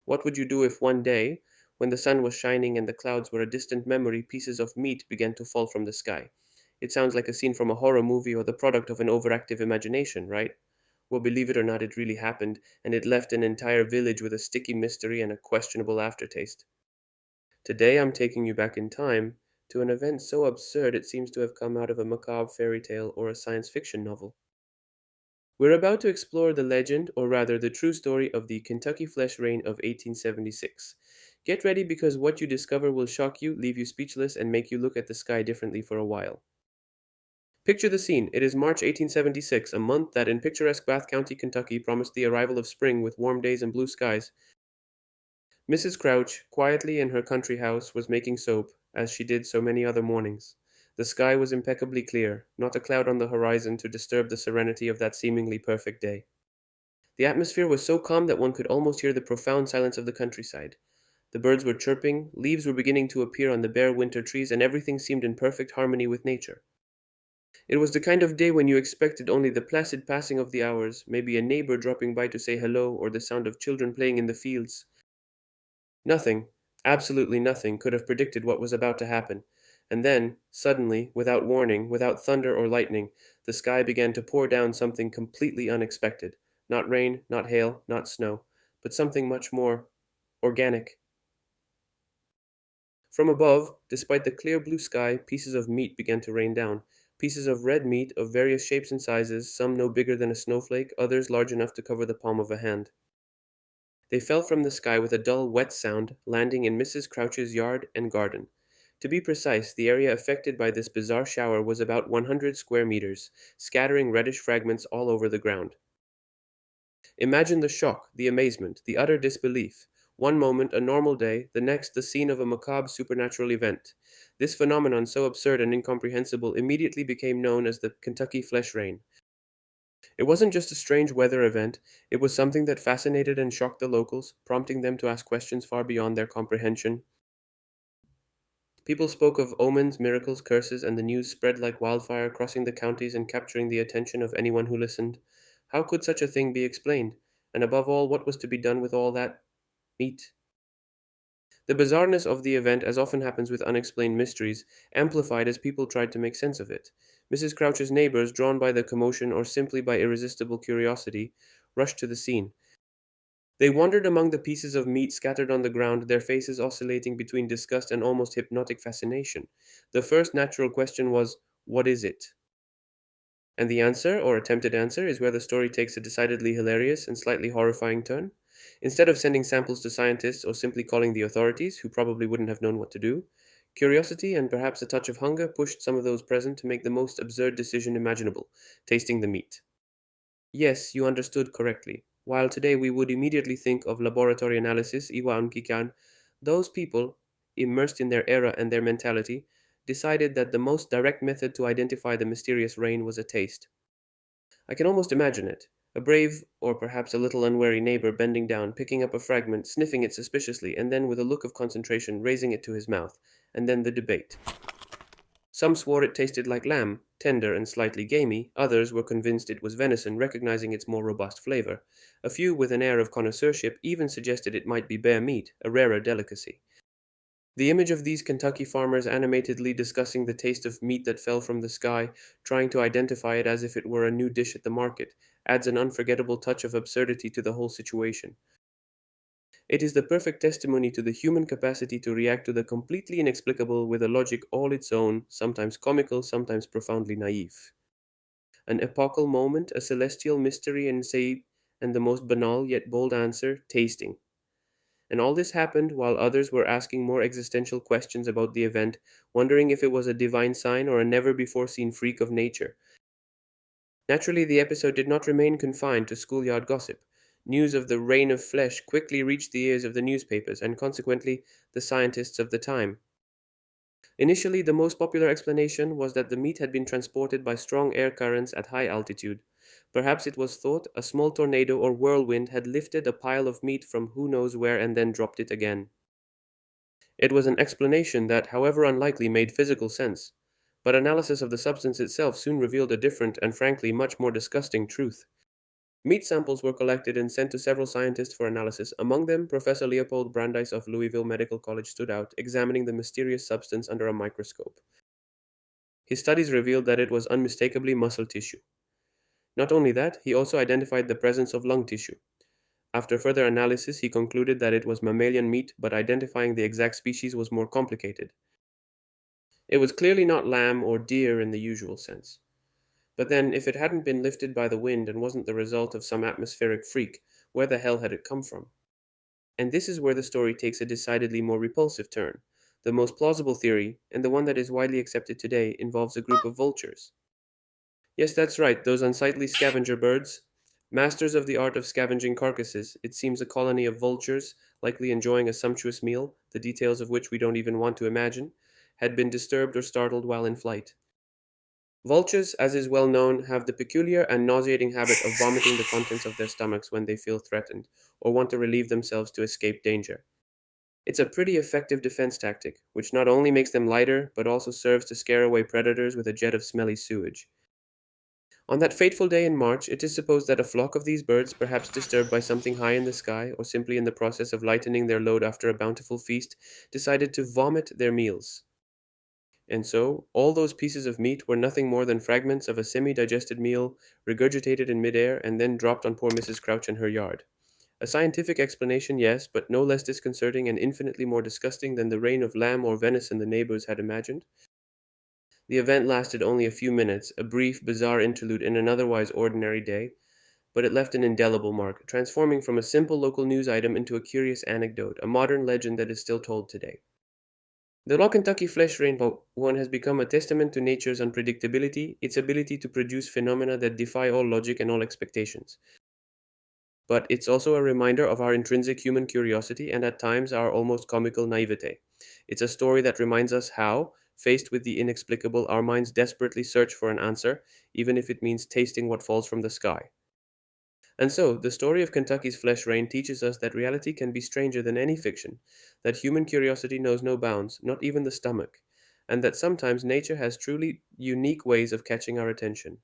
What would you do if one day, when the sun was shining and the clouds were a distant memory, pieces of meat began to fall from the sky? It sounds like a scene from a horror movie or the product of an overactive imagination, right? Well, believe it or not, it really happened, and it left an entire village with a sticky mystery and a questionable aftertaste. Today I'm taking you back in time to an event so absurd it seems to have come out of a macabre fairy tale or a science fiction novel. We're about to explore the legend, or rather the true story, of the Kentucky Flesh Rain of 1876. Get ready because what you discover will shock you, leave you speechless, and make you look at the sky differently for a while. Picture the scene. It is March 1876, a month that in picturesque Bath County, Kentucky promised the arrival of spring with warm days and blue skies. Mrs. Crouch, quietly in her country house, was making soap, as she did so many other mornings. The sky was impeccably clear, not a cloud on the horizon to disturb the serenity of that seemingly perfect day. The atmosphere was so calm that one could almost hear the profound silence of the countryside. The birds were chirping, leaves were beginning to appear on the bare winter trees, and everything seemed in perfect harmony with nature. It was the kind of day when you expected only the placid passing of the hours, maybe a neighbor dropping by to say hello, or the sound of children playing in the fields. Nothing, absolutely nothing, could have predicted what was about to happen. And then, suddenly, without warning, without thunder or lightning, the sky began to pour down something completely unexpected. Not rain, not hail, not snow, but something much more organic. From above, despite the clear blue sky, pieces of meat began to rain down. Pieces of red meat of various shapes and sizes, some no bigger than a snowflake, others large enough to cover the palm of a hand. They fell from the sky with a dull, wet sound, landing in Mrs. Crouch's yard and garden. To be precise, the area affected by this bizarre shower was about 100 square meters, scattering reddish fragments all over the ground. Imagine the shock, the amazement, the utter disbelief. One moment a normal day, the next the scene of a macabre supernatural event. This phenomenon, so absurd and incomprehensible, immediately became known as the Kentucky Flesh Rain. It wasn't just a strange weather event, it was something that fascinated and shocked the locals, prompting them to ask questions far beyond their comprehension. People spoke of omens, miracles, curses, and the news spread like wildfire, crossing the counties and capturing the attention of anyone who listened. How could such a thing be explained? And above all, what was to be done with all that meat? The bizarreness of the event, as often happens with unexplained mysteries, amplified as people tried to make sense of it. Mrs. Crouch's neighbors, drawn by the commotion or simply by irresistible curiosity, rushed to the scene. They wandered among the pieces of meat scattered on the ground, their faces oscillating between disgust and almost hypnotic fascination. The first natural question was, "What is it?" And the answer, or attempted answer, is where the story takes a decidedly hilarious and slightly horrifying turn. Instead of sending samples to scientists or simply calling the authorities, who probably wouldn't have known what to do, curiosity and perhaps a touch of hunger pushed some of those present to make the most absurd decision imaginable: tasting the meat. Yes, you understood correctly. While today we would immediately think of laboratory analysis, iwa kikan, those people, immersed in their era and their mentality, decided that the most direct method to identify the mysterious rain was a taste. I can almost imagine it. A brave, or perhaps a little unwary neighbor bending down, picking up a fragment, sniffing it suspiciously, and then with a look of concentration raising it to his mouth, and then the debate. Some swore it tasted like lamb, tender and slightly gamey; others were convinced it was venison, recognizing its more robust flavor. A few, with an air of connoisseurship, even suggested it might be bear meat, a rarer delicacy. The image of these Kentucky farmers animatedly discussing the taste of meat that fell from the sky, trying to identify it as if it were a new dish at the market, adds an unforgettable touch of absurdity to the whole situation. It is the perfect testimony to the human capacity to react to the completely inexplicable with a logic all its own, sometimes comical, sometimes profoundly naive. An epochal moment, a celestial mystery, and the most banal yet bold answer: tasting. And all this happened while others were asking more existential questions about the event, wondering if it was a divine sign or a never before seen freak of nature. Naturally, the episode did not remain confined to schoolyard gossip. News of the rain of flesh quickly reached the ears of the newspapers and consequently the scientists of the time. Initially, the most popular explanation was that the meat had been transported by strong air currents at high altitude. Perhaps it was thought a small tornado or whirlwind had lifted a pile of meat from who knows where and then dropped it again. It was an explanation that, however unlikely, made physical sense. But analysis of the substance itself soon revealed a different and frankly much more disgusting truth. Meat samples were collected and sent to several scientists for analysis. Among them, Professor Leopold Brandeis of Louisville Medical College stood out, examining the mysterious substance under a microscope. His studies revealed that it was unmistakably muscle tissue. Not only that, he also identified the presence of lung tissue. After further analysis, he concluded that it was mammalian meat, but identifying the exact species was more complicated. It was clearly not lamb or deer in the usual sense. But then, if it hadn't been lifted by the wind and wasn't the result of some atmospheric freak, where the hell had it come from? And this is where the story takes a decidedly more repulsive turn. The most plausible theory, and the one that is widely accepted today, involves a group of vultures. Yes, that's right, those unsightly scavenger birds. Masters of the art of scavenging carcasses, it seems a colony of vultures, likely enjoying a sumptuous meal, the details of which we don't even want to imagine, had been disturbed or startled while in flight. Vultures, as is well known, have the peculiar and nauseating habit of vomiting the contents of their stomachs when they feel threatened or want to relieve themselves to escape danger. It's a pretty effective defense tactic, which not only makes them lighter, but also serves to scare away predators with a jet of smelly sewage. On that fateful day in March, it is supposed that a flock of these birds, perhaps disturbed by something high in the sky or simply in the process of lightening their load after a bountiful feast, decided to vomit their meals. And so, all those pieces of meat were nothing more than fragments of a semi digested meal regurgitated in midair and then dropped on poor Mrs. Crouch in her yard. A scientific explanation, yes, but no less disconcerting and infinitely more disgusting than the reign of lamb or venison the neighbors had imagined. The event lasted only a few minutes, a brief, bizarre interlude in an otherwise ordinary day, but it left an indelible mark, transforming from a simple local news item into a curious anecdote, a modern legend that is still told today. The raw Kentucky flesh rainbow one has become a testament to nature's unpredictability, its ability to produce phenomena that defy all logic and all expectations. But it's also a reminder of our intrinsic human curiosity and at times our almost comical naivete. It's a story that reminds us how, faced with the inexplicable, our minds desperately search for an answer, even if it means tasting what falls from the sky. And so, the story of Kentucky's flesh rain teaches us that reality can be stranger than any fiction, that human curiosity knows no bounds, not even the stomach, and that sometimes nature has truly unique ways of catching our attention.